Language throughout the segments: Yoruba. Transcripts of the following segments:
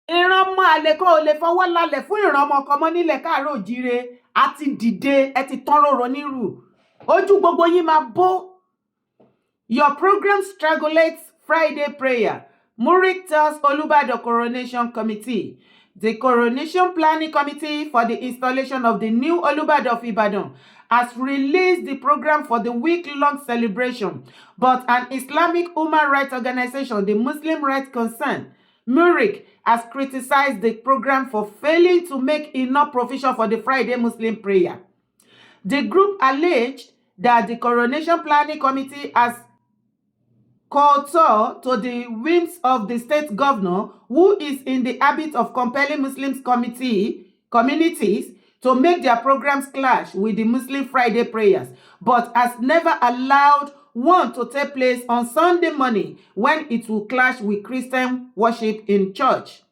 ìran ọmọ àlè kan ò lè fọwọ́ lálẹ̀ fún ìran ọmọ kan mọ́ nílẹ̀ káàárọ̀ òjíire àti dìde ẹ ti tán róró nírù ojú gbogbo yín máa bó. Your program strangulates Friday prayer. Murik tells Olubadan Coronation Committee. The Coronation Planning Committee for the installation of the new Olubadan of Ibadan has released the program for the week-long celebration, but an Islamic human rights organization, the Muslim Rights Concern, Murik, has criticized the program for failing to make enough provision for the Friday Muslim prayer. The group alleged that the Coronation Planning Committee has kowtow to the whims of the state governor, who is in the habit of compelling Muslim communities to make their programs clash with the Muslim Friday prayers, but has never allowed one to take place on Sunday morning when it will clash with Christian worship in church.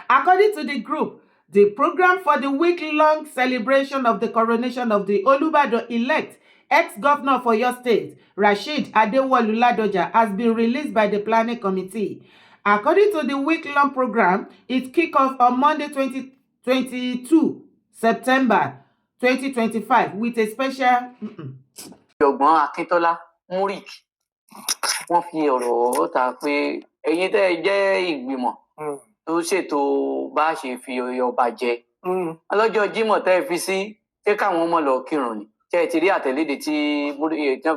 According to the group, the program for the week-long celebration of the coronation of the Olubadan-elect ex-governor for your state, Rasheed Adewolu Ladoja, has been released by the planning committee. According to the week-long program, it kicked off on Monday 22 September 2025 with a special... Ọ̀jọ̀gbọ́n Akíntọ́lá Murik wọ́n fi ọ̀rọ̀ ta pé ẹ̀yin tẹ́ ẹ jẹ́ ìgbìmọ̀ tó ṣètò bá ṣe fi ọba jẹ ọlọ́jọ́ Jímọ̀ tẹ́ ẹ fi sí ṣé káwọn ọmọ lọ kírun ni ṣé ẹ ti rí àtẹ̀lédè tí wọ́n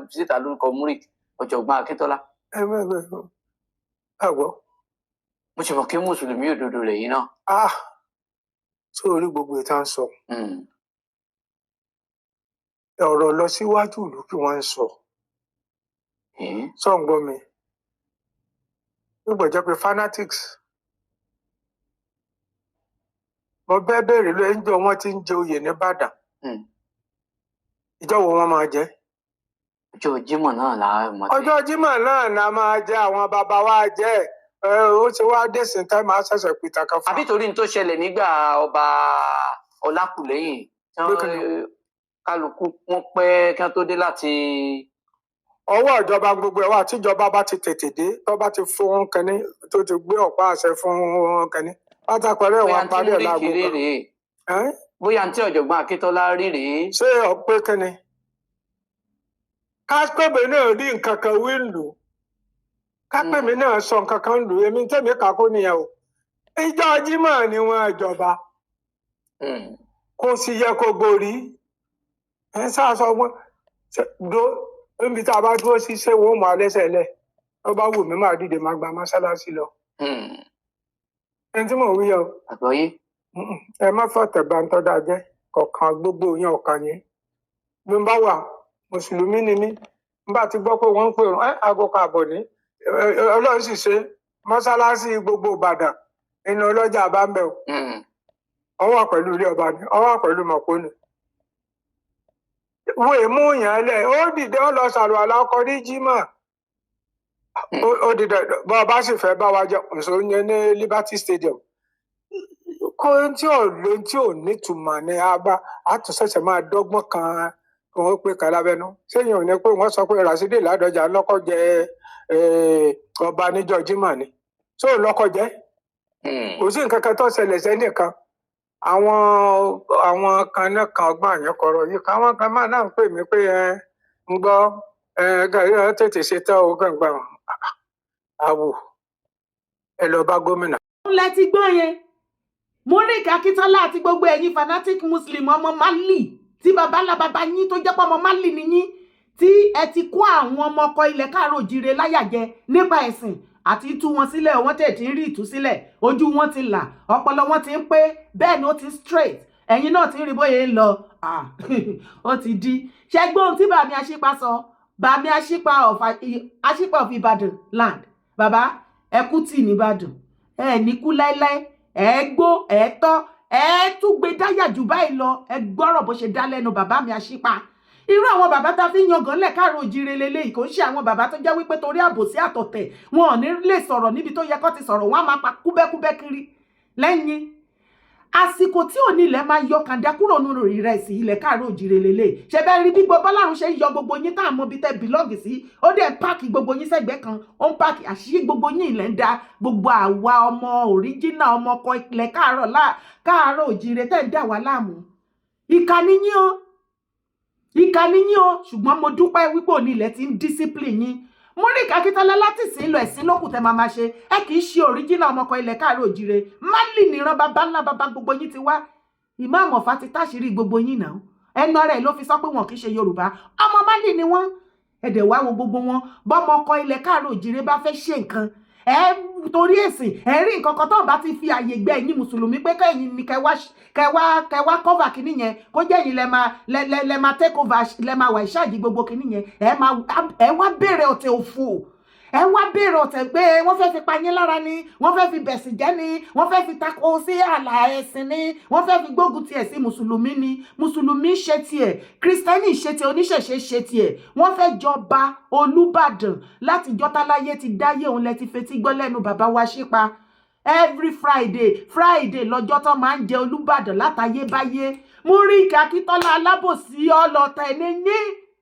fi síta lórúkọ Murik ọ̀jọ̀gbọ́n Akíntọ́lá. Àgbọ̀. Mo ṣe mọ̀ kí mùsùlùmí òdodo lẹ́yìn náà. Sórí gbogbo ìta ń sọ ọ̀rọ̀ lọ síwájú ìlú kí wọ́n ń sọ sọ̀ǹgbọ́n mi nígbà jẹ́ pé fanatics mo bẹ́ẹ̀ bèrè ló ń jọ wọ́n ti ń jẹ oyè nìbàdàn ìjọ wo wọ́n máa jẹ. Ọjọ́ Jímọ̀ náà la mọ̀. Ọjọ́ Jímọ̀ náà la máa jẹ àwọn bàbá wa jẹ ó ti wá dẹ̀sìn tá máa ṣẹ̀ṣẹ̀ pìtà kan fún. Àbí torí ní tó ṣẹlẹ̀ nígbà ọba Ọlákùlẹ́yìn kálukú wọn pẹ́ kí wọ́n tó dé láti. Ọwọ́ ìjọba gbogbo ẹ̀ wà tíjọba bá ti tètè dé tó bá ti fún kínní tó ti gbé ọ̀pá àṣẹ fún kínní pátákọ̀rẹ́ wọn parí ẹ̀ lágbo kan. Bóyá àǹtí ọ̀jọ̀gbọ́n Akíntọ́lá rí rèé. Ṣé ọ̀pẹ kínní? Kápẹ́bẹ náà rí nǹkan kan wí lù kápẹ́mi náà sọ nǹkan kan lù èmi tẹ̀mí kakó nìyẹn o. Ìjọ Jímọ̀ ni wọ́n ìjọba kò sì yẹ kó borí. Sáàsọ wọn níbi tá a bá dúró sí ṣé wọn ò mọ alẹ́sẹ̀ lẹ̀ ó bá wù mí máa dìde máa gba mọ́ṣáláṣí lọ. Ẹni tí mò ń wí yẹn o. Àgbọ̀yé. Ẹ má fọ̀tẹ̀ bá ń tọ́da jẹ́ kọ̀ọ̀kan gbogbo yẹn ọ̀kan yẹn. Bí n bá wà mùsùlùmí ni mí n bá ti gbọ́ pé wọ́n ń pè rún aago káàbọ̀ ní Ọlọ́run sì ṣe mọ́ṣáláṣí gbogbo Ìbàdàn inú ọlọ́jà bá ń bẹ̀ o. Ọwọ́ pẹ̀lú ilé ọba ni ọwọ́ pẹ̀lú mọ̀pọ̀ ni. Wọ́n èmú yàn lẹ̀ ó dìde ó lọ sàlù àlàkọ ní Jímọ̀ ó dìde bọ́ ọba sì fẹ́ bá wa jẹ ǹṣó yẹn ní Liberty Stadium kó tí ò lé tí ò nítumọ̀ ní abá àtúnṣẹ̀ṣẹ̀ máa dọ́gbọ́n kan kí wọ́n pè ká lábẹ́nú sẹ́yìn ò ní pé wọ́n sọ pé Rasidi Ládọjà lọ́kọ́ jẹ ọba níjọ́ Jímọ̀ ni tó lọ́kọ́ jẹ́ kò sí nǹkan kan tó ṣẹlẹ̀ sẹ́nìkan àwọn kan náà kan ọgbọ́n àyànkọrọ yìí káwọn kan máa náà ń pè mí pé ń gbọ́ tètè ṣe tán o gbàngbà àwò ẹ lọ bá gómìnà. lẹ ti gbọ́ yẹn Murik Akíntọ́lá àti gbogbo ẹ̀yin fanatic muslim ọmọ Mali tí bàbá yín tó jẹ́ pé ọmọ Mali ni yín tí ẹ ti kó àwọn ọmọ ọkọ ilẹ̀ káàárọ̀ òjíire láyàjẹ nípa ẹ̀sìn àti tú wọn sílẹ̀ wọ́n tẹ̀ tí ń rí ìtúsílẹ̀ ojú wọn ti là ọpọlọ wọn ti ń pé bẹ́ẹ̀ ni ó ti straight ẹ̀yin náà ti ń rí bóyá ń lọ ó ti di ṣẹgbọ́n tí bàmí Aṣípa sọ bàmí Aṣípa of Ìbàdàn land bàbá ẹ kú tì nìbàdàn ẹ ní kú láéláé ẹ gbó ẹ tọ́ ẹ tún gbé dáyà jù báyìí lọ ẹ gbọ́rọ̀ bó ṣe dá lẹ́nu bàbá mi Aṣípa irú àwọn bàbá tá fi ń yangàn lẹ̀ káàárọ̀ òjíire lélẹ́yìí kò ń ṣe àwọn bàbá tó jẹ́ wípé torí àbòsí àtọ̀tẹ̀ wọn ò ní lè sọ̀rọ̀ níbi tó yẹ kó ti sọ̀rọ̀ wọn á máa pa kúbẹ́kúbẹ́ kiri lẹ́yìn àsìkò tí ò ní ilẹ̀ máa yọ kàńdá kúrò nínú ìrẹsì ilẹ̀ káàárọ̀ òjìrè lélẹ̀ ṣe bẹ́ẹ̀ rí bí gbogbo Ọlọ́run ṣe yọ gbogbo yín tá à mọ bí tẹ́ bílọ́ọ̀gì sí ó dẹ̀ páàkì gbogbo yín sẹ́gbẹ́ kan ó ń páàkì àṣírí gbogbo yín ilẹ̀ ń da gbogbo àwa ọmọ òríjínà ọmọ ọkọ ilẹ̀ káàárọ̀ òjìrè tẹ́ ń dà wá láàmú ìkà ni yín o ṣùgbọ́n mo dúpẹ́ wípé òní ilẹ̀ ti ń discipline yín Murik Akíntọ́lá láti sìn lọ ẹ̀sìn lókùn tẹ́ máa ṣe ẹ kì í ṣe òríjínà ọmọkọ ilẹ̀ káàárọ̀ òjìrè Málì níran bàbá ńlá bàbá gbogbo yín ti wá Ìmáàmù Ọ̀fà ti táṣìírí gbogbo yín náà ẹnu ara ẹ̀ ló fi sọ pé wọn kì í ṣe Yorùbá ọmọ Málì ni wọ́n ẹ̀dẹ̀ wá wo gbogbo wọn bọ́mọkọ ilẹ̀ káàárọ̀ òjìrè bá fẹ́ ṣe nǹkan torí ẹ̀sìn rí nǹkan kan tó bá ti fi àyè gbẹ ẹ̀yin mùsùlùmí pé kẹ́yìn ni kẹwàá cover kìíní yẹn kó jẹ́ ẹ̀yin lẹ máa take over lẹ máa wà ìṣáàjì gbogbo kìíní yẹn ẹ wá bẹ̀rẹ̀ ọ̀tẹ̀ òfò ẹ wá bẹ̀rẹ̀ ọ̀tẹ̀ pé wọ́n fẹ́ fi pa yín lára ni wọ́n fẹ́ fi bẹ̀sìn jẹ́ ni wọ́n fẹ́ fi tako sí ààlà ẹ̀sìn ni wọ́n fẹ́ fi gbógun tiẹ̀ sí mùsùlùmí ni mùsùlùmí ṣe tiẹ̀ kristẹni ṣe tiẹ̀ oníṣẹ̀ṣe ṣe tiẹ̀ wọ́n fẹ́ jọba Olúbàdàn láti jọ́táláyé ti dáyé òun lẹ ti fetí gbọ́ lẹ́nu bàbá wa Ṣípa every Friday lọ́jọ́ tó máa ń jẹ Olúbàdàn látayébáyé Murik Akíntọ́lá alábòsí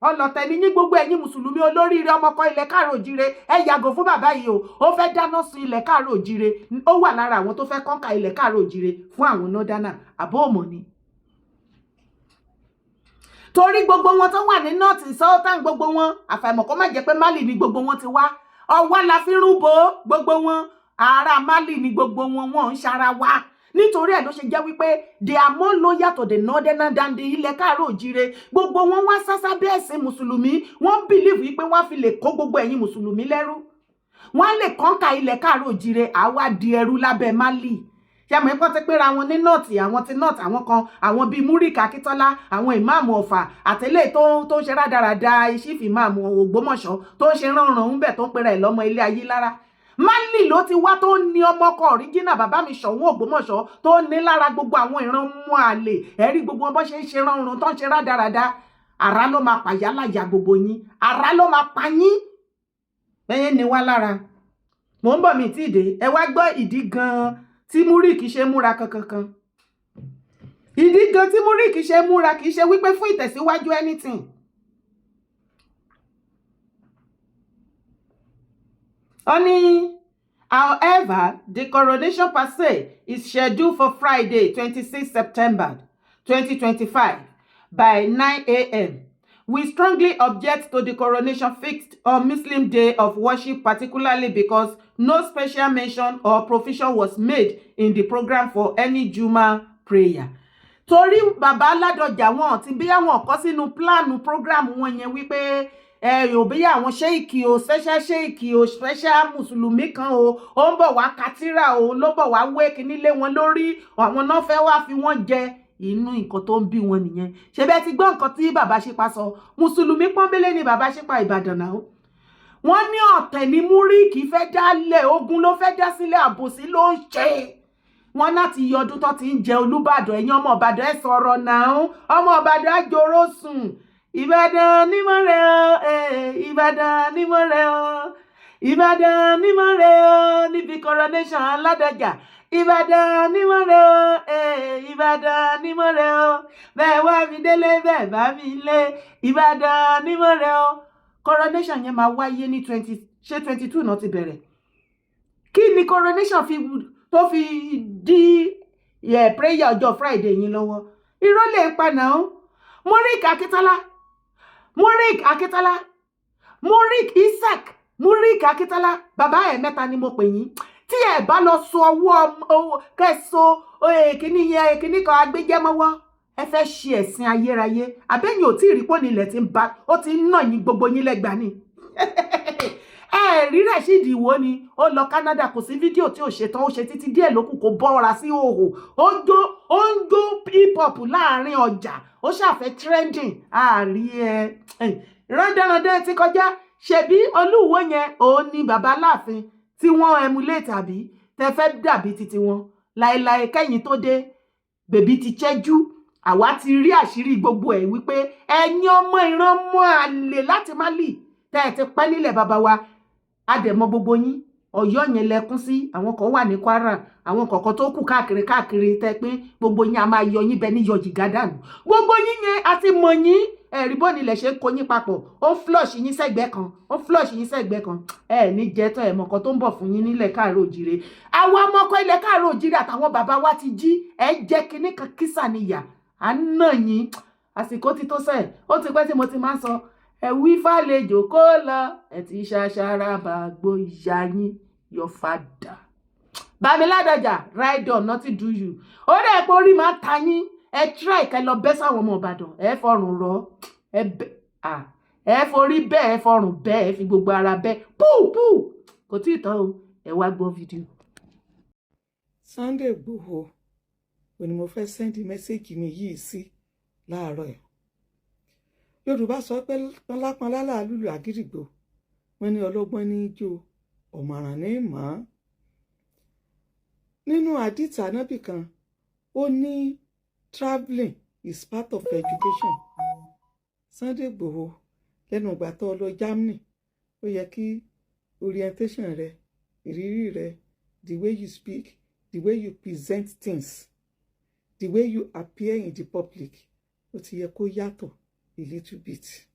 ọlọ̀tẹ̀ ní yín gbogbo ẹ̀yin mùsùlùmí olóríire ọmọkọ ilẹ̀ káàárọ̀ òjìrè ẹ yàgò fún bàbá yìí o ó fẹ́ dáná sun ilẹ̀ káàárọ̀ òjìrè ó wà lára àwọn tó fẹ́ kọ́ńkà ilẹ̀ káàárọ̀ òjìrè fún àwọn nọ́dánà àbó òmò ni. torí gbogbo wọn tó wà ní north southern gbogbo wọn àfàìmọ̀ kó má jẹ́ pé Málì ni gbogbo wọn ti wá ọwọ́ la fi rúbọ gbogbo wọn ará Málì ni gbogbo wọn ń ṣara wá nítorí ẹ̀ ló ṣe jẹ́ wípé they are more loyal to the northern than the ilẹ̀ káàárọ̀ òjìrè gbogbo wọn wá sásá bí ẹ̀sìn mùsùlùmí wọ́n believe wípé wọ́n fi lè kó gbogbo ẹ̀yin mùsùlùmí lẹ́rú wọ́n lè kọ́ńkà ilẹ̀ káàárọ̀ òjìrè àwa di ẹrú lábẹ́ Málì ṣàmù ẹ̀kọ́ ti pera wọn ní nọ́ọ̀tì àwọn ti nọ́ọ̀tì àwọn kan àwọn bíi Murik Akíntọ́lá àwọn ìmáàmù Ọ̀fà àtẹlẹ́ tó ń ṣe rádaràda ìṣífì ìmáàmù Ògbómọ̀ṣọ́ tó ń ṣe ránran ń bẹ̀ tó ń pera ẹ̀ lọ́mọ ilé ayé lára Málì ló ti wá tó ní ọmọkọ ọ̀ríjínà bàbá mi Ṣọ̀ún Ògbómọ̀ṣọ́ tó ní lára gbogbo àwọn ìran mú àlè ẹ̀rí gbogbo wọn bó ṣe ń ṣe ránran tó ń ṣe rádaràda àrá ló máa pàyà láyà gbogbo yín àrá ló máa pa yín ẹyẹ ni wá lára mò ń bọ̀ mí tí ìdè ẹ wá gbọ́ ìdí gan-an tí Murik ṣe múra kankan ìdí gan tí Murik ṣe múra kì í ṣe wípé fún ìtẹ̀síwájú anything Only, however, the coronation per se is scheduled for Friday, 26 September 2025 by 9 a.m. We strongly object to the coronation fixed on Muslim day of worship, particularly because no special mention or provision was made in the program for any Juma prayer. Torí bàbá Ládọjà wọn ti bí àwọn kọ sínú pláànù program wọn yẹn wípé yóò bí àwọn ṣéìkì o special mùsùlùmí kan o ó ń bọ̀ wá katira o ló bọ̀ wá wé kíní lé wọn lórí àwọn náà fẹ́ wá fi wọ́n jẹ inú nǹkan tó ń bí wọn nìyẹn ṣe bẹ́ẹ̀ ti gbọ́ nǹkan tí bàbá Ṣípa sọ mùsùlùmí pọ́nbélé ni bàbá Ṣípa Ìbàdàn náà wọ́n ní ọ̀tẹ̀ ní Murik fẹ́ dálẹ̀ ogun ló fẹ́ dá sílẹ̀ àbòsí ló ń ṣe wọ́n láti yọ ọdún tó ti ń jẹ Olúbàdàn ẹ̀yin ọmọ Ìbàdàn ẹ̀ sọ̀rọ̀ náà ọmọ Ìbàdàn àjòrò sùn Ìbàdàn ni mo rẹ̀ ọ́ Ìbàdàn ni mo rẹ̀ ọ́ Ìbàdàn ni mo rẹ̀ ọ́ níbi coronation Ládọjà Ìbàdàn ni mo rẹ̀ ọ́ Ìbàdàn ni mo rẹ̀ ọ́ bẹ́ẹ̀ wá mi délé bẹ́ẹ̀ bá mi lé Ìbàdàn ni mo rẹ̀ ọ́ coronation yẹn máa wáyé ní 22 náà ti bẹ̀rẹ̀ kí ni coronation tó fi di prayer ọjọ́ Friday yín lọ́wọ́ irọ́ lè pa náà Murik Akíntọ́lá Murik Akíntọ́lá Murik Isaac Murik Akíntọ́lá bàbá ẹ̀ mẹ́ta ni mo pè yín tí ẹ̀ bá lọ so ọwọ́ kẹsọ kíní kan agbẹjẹmọ́wọ́ ẹ fẹ́ ṣe ẹ̀sìn ayérayé àbẹ́yìn ò tí ì rí pọ́nì ilẹ̀ tí ń bá ó ti ń nà yín gbogbo yín lẹ́gbàá ni rí Rasheed Ìwó ni ó lọ Canada kò sí fídíò tí ò ṣe tán ó ṣe títí díẹ̀ lókù kó bọ́ra sí òhò ó ń jó hip hop láàrin ọjà ó ṣàfẹ́ trending àárí rándanrandan ti kọjá ṣebí Olúwo yẹn òun ni bàbá Aláàfin tí wọ́n emulate tàbí tẹ fẹ́ dàbí titi wọn láéláé kẹ́yìn tó dé bèbí ti ṣẹ́jú àwa ti rí àṣírí gbogbo ẹ̀ wípé ẹ̀yin ọmọ ìran mọ́ àlè láti Málì tẹ́ ẹ ti pẹ́ nílẹ̀ bàbá wa adẹ̀mọ́ gbogbo yín Ọ̀yọ́ yẹn lẹkún sí, àwọn kan wà ní Kwara, àwọn kọ̀ọ̀kan tó kù káàkiri tẹ́ pé gbogbo yín a máa yọ yín bẹ ní yọ jìgá dànù. Gbogbo yín yẹn a ti mọ̀ yín, ẹ̀rí bó nílẹ̀ ṣe ń kó yín papọ̀, ó flush yín sẹ́gbẹ́ kan, ó flush yín sẹ́gbẹ́ kan, ní jẹ́tọ̀ ẹ̀mọ̀ kan tó ń bọ̀ fún yín nílẹ̀ káàárọ̀ òjìrè. Àwọn ọmọkọ ilẹ̀ káàárọ̀ òjìrè àtàwọn bàbá wa ti jí, jẹ́ kinní kan kísà níyà, à ń nà yín, àsìkò ti tó sẹ́ẹ̀, ó ti pẹ́ tí mo ti máa ń sọ, wí fàlejò kó lọ, ti ṣàṣàrà bàgbó ìyá yín, your father. Bàmíládọjà, ride on, nothing do you. Ó dẹ̀ pé orí máa ta yín, try kẹ́ lọ bẹ́ sáwọn ọmọ Ìbàdàn, fọrùn rọ, forí bẹ́ẹ̀, fọrùn bẹ́ẹ̀, fi gbogbo ara bẹ́ẹ̀, pú, kò tí ì tán o, wá gbọ́ fídíò. Sunday Igboho, òní mo fẹ́ sẹ́ndì mẹ́sẹ́jì mi yìí sí láàárọ̀ ẹ̀. Yorùbá sọ pé pọnlápọnlá làálùlù àgídìgbò, wọ́n ní ọlọ́gbọ́n ní í jó, ọ̀mọ̀ràn ní mọ̀. Nínú àdìtà nábì kan, ó ní travelling is part of education. Sunday Igboho, lẹ́nu ìgbà tó lọ Germany, ó yẹ kí orientation rẹ, ìrírí rẹ, the way you speak, the way you present things, the way you appear in the public, ó ti yẹ kó yàtọ̀ a little bit.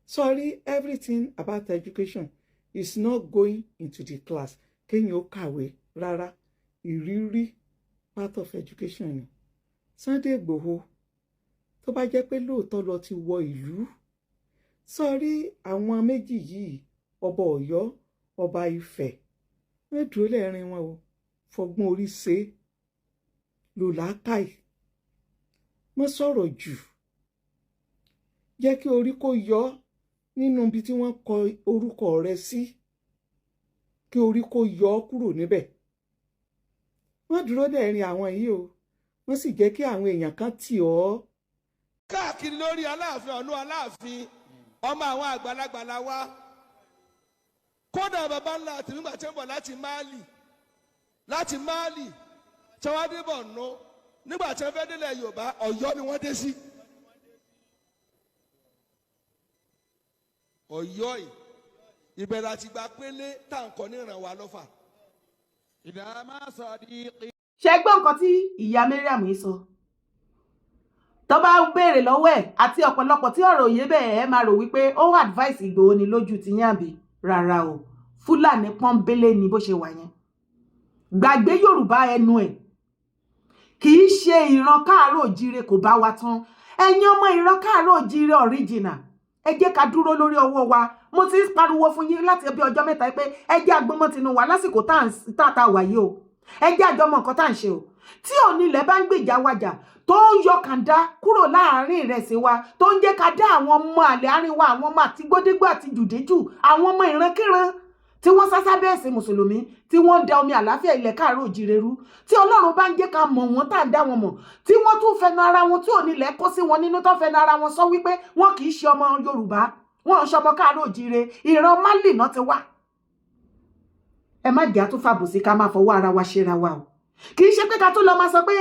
Sorry, everything about education is not going into the class. Kéèyàn ó kàwé rárá, ìrírí part of education ni. Sunday Igboho, tó bá jẹ́ pé lóòótọ́ lọ ti wọ ìlú, sorry, àwọn méjì yìí, ọba Ọ̀yọ́, ọba Ifẹ̀, wọ́n dúró lẹ́rìn wọn o, fọgbọ́n orí ṣe, lò làákàì, wọ́n sọ̀rọ̀ jù, jẹ́ kí orí kó yọ nínú ibi tí wọ́n kọ orúkọ rẹ sí, kí orí kó yọ kúrò níbẹ̀. Wọ́n dúró lẹ́rìn àwọn yìí o, wọ́n sì jẹ́ kí àwọn èèyàn kan tì ọ́. Káàkiri lórí Aláàfin ọ̀nà Aláàfin, ọmọ àwọn àgbàlagbà la wá. Kódà bàbá ńlá àti nígbà tí ń bọ̀ láti Mali tí wọ́n dé Borno, nígbà tí wọ́n fẹ́ délẹ̀ Yorùbá, Ọ̀yọ́ ni wọ́n dé sí. Ọ̀yọ́ yìí ìbẹ̀rẹ̀ àti gba pélé táǹkọ̀ ní ìrànwá lọ́fà. Ṣé gbọ́ nǹkan tí ìyá Mariam yìí sọ? Tó bá béèrè lọ́wọ́ ẹ̀ àti ọ̀pọ̀lọpọ̀ tí ọ̀rọ̀ òye bẹ́ẹ̀ máa rò wípé ó advice Ìgbòho ni lójú ti yín àbí? Rárá o, Fúlàní pọ́nbélé ni bó ṣe wà yẹn. Gbàgbé Yorùbá ẹnu ẹ̀, kì í ṣe ìran káàárọ̀ òjíire kò bá wa tán. Ẹ̀yin ọmọ ìran káàárọ̀ òjíire original, ẹ jẹ́ ká dúró lórí ọwọ́ wa. Mo ti pariwo fún yín láti bí ọjọ́ mẹ́ta pé ẹ jẹ́ agbọ́mọ tinú wa lásìkò tá wà yìí o. Ẹ jẹ́ àjọmọ̀ nǹkan tá ń ṣe o. Tí onílẹ̀ bá ń gbèjà wájà tó ń yọ kàńdá kúrò láàárín ìrẹsì wa, tó ń jẹ́ ká dá àwọn ọmọ àlè àárín wa, àwọn ọmọ àti gbódégbò àti jùdéjù, àwọn ọmọ ìrankíran tí wọ́n sásá bẹ́ẹ̀ sí mùsùlùmí, tí wọ́n da omi àlàáfíà ilẹ̀ káàárọ̀ òjíire rú, tí Ọlọ́run bá ń jẹ́ ká mọ̀ wọ́n tá ń dá wọn mọ̀, tí wọ́n tún fẹnu ara wọn tí onílẹ̀ kó sí wọn nínú tó fẹnu ara wọn sọ wípé wọn kì í ṣe ọmọ Yorùbá, wọn ń ṣọmọ káàárọ̀ òjíire, ìran Málì náà ti wá. Ẹ má jẹ́ àtún fàbùsí ká máa fọwọ́ ara wa ṣera wa o. Kì í ṣe pé ká tún lọ máa sọ pé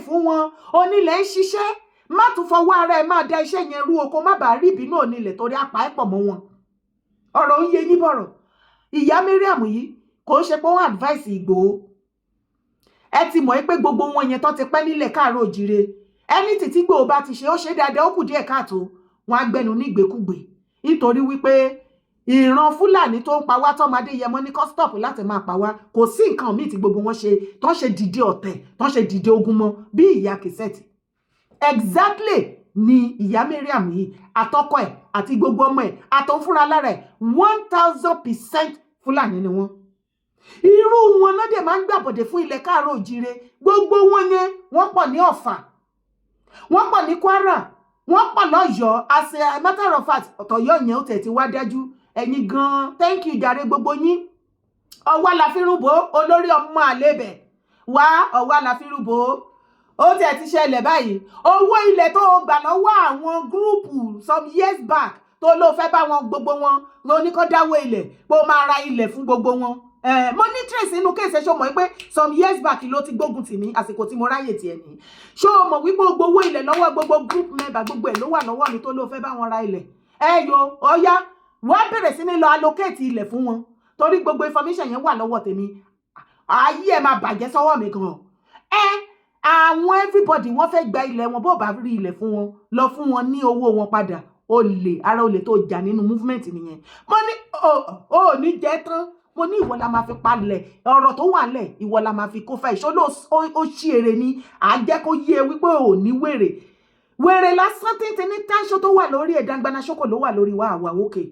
fún wọn onílẹ̀ ń ṣiṣẹ́, má tún fọwọ́ ara ẹ máa da iṣẹ́ yẹn rú o kó má bàa rí ìbínú onílẹ̀ torí apá ẹ̀ pọ̀ mọ́ wọn. Ọ̀rọ̀ ń yé yín bọ̀rọ̀. Ìyá Mariam yìí kò ṣe pé wọ́n advice Ìgbòho. Ẹ ti mọ̀ pé gbogbo wọn yẹn tó ti pẹ́ nílẹ̀ káàárọ̀ òjíire, ẹni tí Ìgbòho bá ti ṣe ó ṣe dáadáa, ó kù díẹ̀ káàtó, wọn á gbẹnu ní ìgbékúgbè nítorí wípé ìran Fúlàní tó ń pa wá tọ́mọdé yẹmọ ní kó stop láti máa pa wá. Kò sí nǹkan míì tí gbogbo wọn ṣe tó ṣe dìde ọ̀tẹ̀, tó ṣe dìde ogun mọ́ bí ìyá Kìsẹ́tì. Exactly ni ìyá Mariam yìí àtọkọ ẹ̀ àti gbogbo ọmọ ẹ̀ àtọ̀ fúnra lára ẹ̀ 1000% Fúlàní ni wọ́n. Irú wọn náà dẹ̀ máa ń gbàbọ̀dẹ̀ fún ilẹ̀ káàárọ̀ òjíire. Gbogbo wọn yẹn wọ́n pọ̀ ní Ọ̀fà, wọ́n pọ̀ ní Kwara, wọ́n pọ̀ lọ́yọ̀ọ́. As a matter of fact, ọ̀tọ̀yọ́ yẹn ó tẹ̀ ti wá dájú. Ẹ̀yin gan, thank you jàre gbogbo yín. Ọwọ́ la fi rúbọ olórí ọmọ àlebẹ̀ wá, ọwọ́ la fi rúbọ. Ó tẹ̀ ti ṣẹlẹ̀ báyìí. Owó ilẹ̀ tó gbà lọ́wọ́ àwọn gúrùpù some years back tó ló fẹ́ bá wọn gbogbo wọn ló ní kó dáwọ́ ilẹ̀ pé ó máa ra ilẹ̀ fún gbogbo wọn. Mo ní trace inú kéèsì ṣó mọ̀ pé some years back ló ti gbógun tì mí àsìkò tí mo ráyè tiẹ̀ ní. Ṣó mọ̀ wípé gbogbo ilẹ̀ lọ́wọ́ gbogbo group member gbogbo ẹ̀ ló wà lọ́wọ́ mi tó ló fẹ́ bá wọn ra ilẹ̀. Yo ọ̀yá wá bẹ̀rẹ̀ sí ní lọ allocate ilẹ̀ fún wọn torí gbogbo information yẹn wà lọ́wọ́ tèmi ayé ẹ máa bàjẹ́ sọ́wọ́ mi gan àwọn everybody wọ́n fẹ́ gba ilẹ̀ wọn bó bá rí ilẹ̀ fún wọn lọ fún wọn ní owó wọn padà olè ara olè tó jà nínú movement nìyẹn mo ní ó ní jẹ́ tán mo ní ìwọ la máa fi palẹ̀ ọ̀rọ̀ tó wà lẹ̀ ìwọ la máa fi kó fẹ́ ìṣó ó ṣí èrè ni à jẹ́ kó yé wípé ò ní wèrè lásán tíntín ní táṣọ tó wà lórí ẹ̀dángbana ṣókò ló wà lórí wa àwa òkè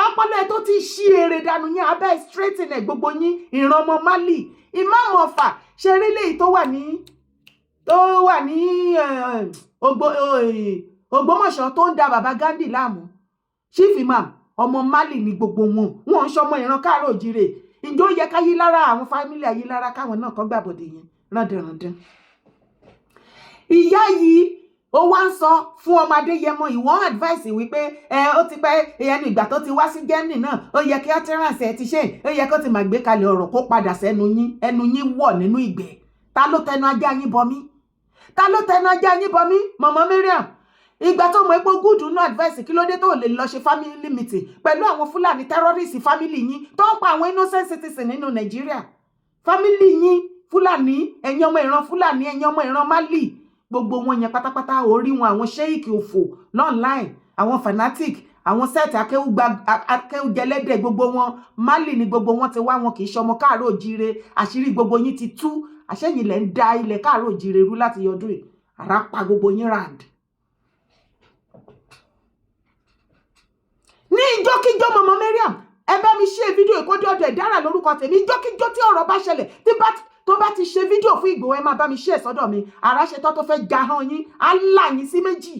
ọpọlọ ẹ tó ti ṣí èrè dànù yẹn abẹ́ straighten ẹ̀ gbogbo yín ìran ọmọ Málì Imam Ọ̀fà ṣe rí léyìí tó wà ní Ògbómọ̀ṣọ́ tó ń da bàbá Gandhi láàmú Chief Imam ọmọ Málì ní gbogbo wọn ń ṣọmọ ìran káàrọ̀ òjìrè ǹjẹ́ ó yẹ ká yí lára àwọn fámílì ayé lára káwọn náà kan gbàbọ̀dé yẹn rándanrandan ìyá yìí ó wá ń sọ fún ọmọ Adéyẹmọ ìwọ̀n advice wípé ó ti pẹ́ ẹnu ìgbà tó ti wá sí Germany náà ó yẹ kí utterance ẹ ti ṣe ó yẹ kó ti máa gbé kalẹ̀ ọ̀rọ̀ kó padà sẹ́nu yín ẹnu yín wọ̀ nínú ìgbẹ́ ta ló tẹnu ajá yín bọmí Mama Mariam ìgbà tó mọ̀ pé good no advice kí ló dé tó lè lọ ṣe family meeting pẹ̀lú àwọn Fúlàní terrorist family yín tó ń pa àwọn innocent citizen nínú Nàìjíríà family yín Fúlàní ẹ̀yin ọmọ ìran Fúlàní ẹ̀yin ọmọ ìran Málì gbogbo wọn yẹn pátápátá orí wọn àwọn ṣéìkì òfò online àwọn fanatic àwọn sẹ́ẹ̀tì akéwùjẹlẹ́dẹ̀ gbogbo wọn Málì ni gbogbo wọn ti wá wọn kì í ṣọmọ káàárọ̀ òjíire àṣírí gbogbo yín ti tú àṣẹyìn lẹ ń da ilẹ̀ káàárọ̀ òjíire rú láti yọdún yìí ara pa gbogbo yín rand. ní ìjọ́kíjọ́ Mama Mariam ẹ bá mi ṣe fídíò ìkọ́jú ọ̀dọ̀ ìdára lórúkọ tèmi ìjọ́kíjọ́ tí ọ̀rọ̀ bá ṣẹlẹ̀ tó bá ti ṣe fídíò fún Ìgbòho ẹ máa bá mi ṣe sọ́dọ̀ mi ara ṣe tó fẹ́ já hàn yín á là yín sí méjì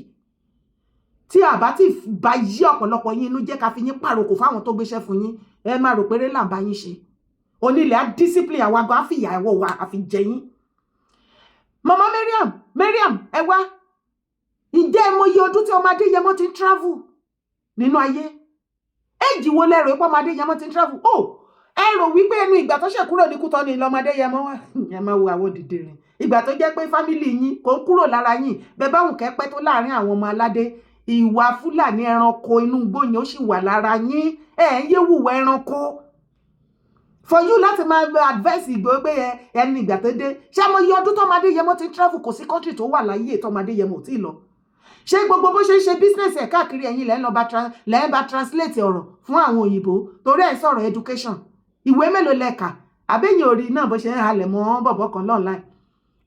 tí àbá ti bá yí ọ̀pọ̀lọpọ̀ yín inú jẹ́ ká fi yín pàrokò fáwọn tó gbéṣẹ́ fún yín ẹ máa rò péré là ń bá yín ṣe onílẹ̀ á discipline àwọn àgbà fìyà ẹ̀wọ̀ wa àfi jẹ yín. Mama Mariam ẹ wá ǹjẹ́ ẹ mọ iye ọdún tí ọmọ Adéyẹmọ ti ń travel nínú ayé èjì wo lẹ́rọ ipò ọmọ Adéyẹmọ ti ń travel ẹ rò wípé ẹnu ìgbà tó ṣe kúrò ní Kútọ́nù lọmọ Adéyẹmọ wá ẹ máa wo àwọn dìde rìn ìgbà tó jẹ́ pé fámìlì yín kò ń kúrò lára yín bẹ́ẹ̀ báwọn kẹ́pẹ́ tó láàrin àwọn ọmọ aládé ìwà Fúlàní ẹranko inú igbó yẹn ó sì wà lára yín ẹ ń yé wùwà ẹranko for you láti máa advice Ìgbòho pé ẹni ìgbà tó dé ṣé mo yí ọdún tọ́mọ Adéyẹmọ ti ń travel kò sí country tó wà láyé tọ́mọ Adéyẹmọ ò tí ì lọ ṣé gbogbo bó ṣe ń ṣe business ẹ̀ káàkiri ẹ̀yin lẹ́ẹ̀ bá translate ọ̀rọ̀ fún àwọn òyìnbó torí ẹ̀ sọ̀rọ̀ education ìwé mélòó lẹ́ka àbẹ́yìn orí náà bó ṣe ń halẹ̀ mọ́ bọ̀bọ̀ kan online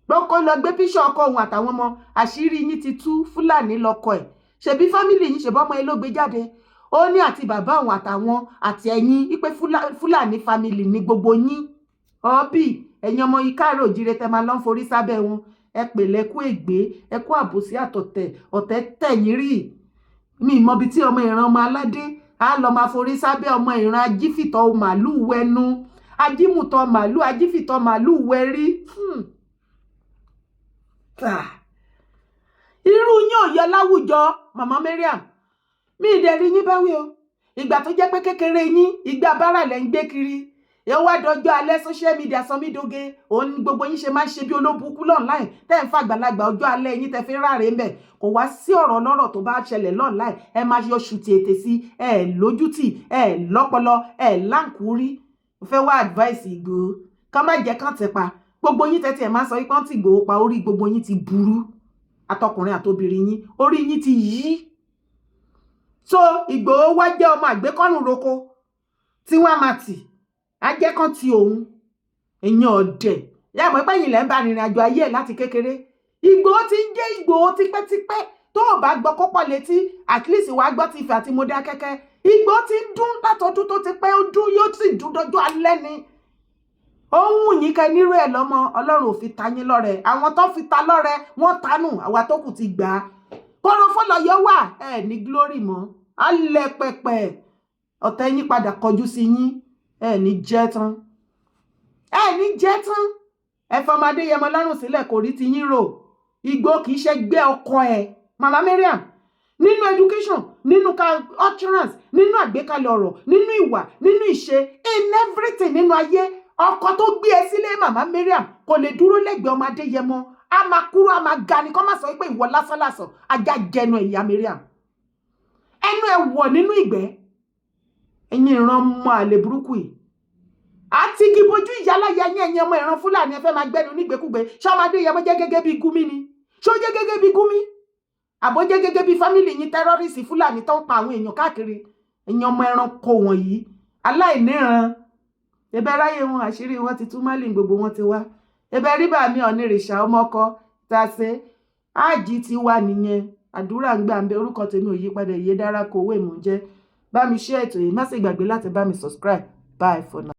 gbọ́kọ́ lọ gbé píṣọ̀ ọkọ òun àtàwọn ọmọ àṣírí yín ti tú Fúlàní lọ́kọ ẹ̀ ṣebí fámìlì yín ṣèbọ́mọ ẹ ló gbé jáde ó ní àti bàbá òun àtàwọn àti ẹ̀yin wípé Fúlàní family ní gbogbo yín ọ́bì ẹ̀yin ọmọ yìí káàrọ̀ òjìrè tẹ́ máa lọ́n forí sábẹ́ wọn ẹ pè lẹ́kú ègbé ẹ kú àbòsí àtọ̀tẹ̀ ọ̀tẹ̀ tẹ̀yìn rí mi mọbi tí ọmọ ìran ọmọ aládé á lọ máa forí sábẹ́ ọmọ ìran ajífìtọ̀ màálù wẹnu ajímùtọ̀ màálù ajífìtọ̀ màálù wẹrí irú yín ò yọ láwùjọ Mama Mariam mi ìdẹ̀rí yín báwí o ìgbà tó jẹ́ pé kékeré yín ìgbà bára lẹ́ ń gbé kiri ẹ wá dọjọ́ alẹ́ social media sọ mí doge òun ni gbogbo yín ṣe máa ń ṣe bí olóbùkú online tẹ́ ń fàgbàlagbà ọjọ́ alẹ́ yín tẹ́ fi ráre ń bẹ̀ kò wá sí ọ̀rọ̀ lọ́rọ̀ tó bá ṣẹlẹ̀ online ẹ máa yọ ṣùtì ètè sí ẹ lójútì ẹ lọ́pọlọ ẹ láǹkúrí fẹ́ wá advice Ìgbòho ká má jẹ́ kán ti pa gbogbo yín tẹ́tí ẹ̀ máa sọ pé wọ́n ti Ìgbòho pa orí gbogbo yín ti burú àtọkùnrin àtobìnrin yín orí yín ti yí so Ìgbòho wá jẹ́ ọmọ àgbékọ́rùn roko tí wọ́n máa tì ajẹ́kàn ti òun èèyàn ọ̀dẹ̀ yá mọ̀ pé yìnlẹ̀ ń bá rìnrìn àjò ayé ẹ̀ láti kékeré Ìgbòho ti ń jẹ́ Ìgbòho tipẹ́tipẹ́ tó o bá gbọ́ kọ́pọ̀ létí at least wàá gbọ́ ti Ifẹ̀ àti Mọdákẹ́kẹ́ Ìgbòho ti ń dún látọdún tó ti pẹ́ ó dún yóò sì dún dọjọ́ alẹ́ ni ohun yìí kẹ nírú ẹ̀ lọ́mọ Ọlọ́run ò fi ta yín lọ́rẹ àwọn tó fi ta lọ́rẹ wọ́n tanù àwa tó kù ti gbà á kọ́rọ́fọ́lọ́yọ́ wà ẹ̀ ní glory mọ́ alẹ́ pẹ̀pẹ̀ ọ̀tẹ̀ yín padà kọjú sí yín ẹ ní jẹ́ tán ẹ fọmọ Adéyẹmọ lọ́rùn sílẹ̀ kò rí ti yín rò Ìgbòho kì í ṣe gbé ọkọ ẹ Mama Mariam nínú education nínú utterance nínú àgbékalẹ̀ ọ̀rọ̀ nínú ìwà nínú ìṣe in everything nínú ayé ọkọ tó gbé ẹ sílé Mama Mariam kò lè dúró lẹ́gbẹ̀ẹ́ ọmọ Adéyẹmọ a máa kúrò a máa ga ni kọ́ máa sọ pé ìwọ lásánlásán ajá jẹnu ìyá Mariam ẹnu ẹ wọ̀ nínú ìgbẹ́ ẹ̀yin ìran ọmọ àlè burúkú yìí àti igi bojú ìyáláyà yín ẹ̀yin ọmọ ìran Fúlàní ẹ fẹ́ máa gbẹ́nu nígbèkúgbè ṣọmọdé yẹn jẹ́ gẹ́gẹ́ bí Gumi ni ṣó jẹ́ gẹ́gẹ́ bí Gumi àbó jẹ́ gẹ́gẹ́ bí fámìlì yín tẹ́rọ́rìsì Fúlàní tó ń pa àwọn èèyàn káàkiri ẹ̀yin ọmọ ẹranko wọ̀nyí aláìníran ẹbẹ ráyè wọn àṣírí wọn ti tú Málì gbogbo wọn ti wá ẹbẹ rí bàmí Ọ̀nìrìṣà ọmọ ọkọ tàṣe áàjì ti wà nìyẹn àdúrà ń gbà ń bẹ orúkọ tèmi ò yí padà Ìyèdára Kòwé mò ń jẹ́ bá mi share ètò yìí má sì gbàgbé láti bá mi subscribe bye for now.